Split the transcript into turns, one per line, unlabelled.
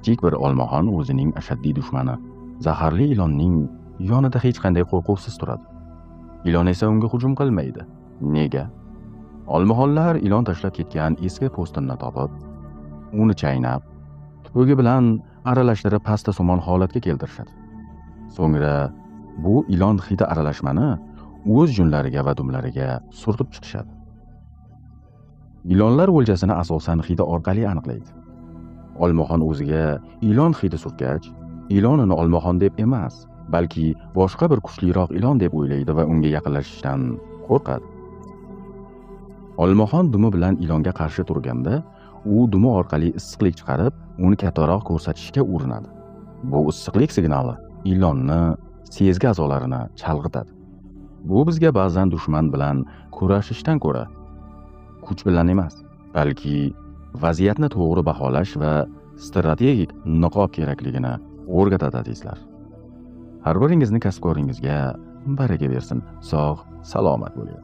kichik bir olmaxon o'zining ashaddiy dushmani zaharli ilonning yonida hech qanday qo'rquvsiz turadi. Ilon esa unga hujum qilmaydi. Nega? Olmaxonlar ilon tashlab ketgan eski po'stinni topib, uni chaynab, tupugi bilan aralashtirib pasta somon holatga keltirishadi. So'ngra bu ilon hidi aralashmani o'z junlariga va dumlariga surtib chiqishadi. Ilonlar o'ljasini asosan hidi orqali aniqlaydi. Olmaxon o'ziga ilon hidi surtgach, ilon uni olmaxon deb emas, balki boshqa bir kuchliroq ilon deb o'ylaydi va unga yaqinlashishdan qo'rqadi. Olmaxon dumi bilan ilonga qarshi turganda, u dumi orqali issiqlik chiqarib, uni kattaroq ko'rsatishga urinadi. Bu issiqlik signali ilonni sezgi a'zolarini chalg'itadi. Bu bizga ba'zan dushman bilan kurashishdan ko'ra kuch bilan emas, balki vaziyatni to'g'ri baholash va strategik niqob kerakligini o'rgatadi azizlar. Har biringizni kasb-koringizga baraka bersin. Sog', salomat bo'ling.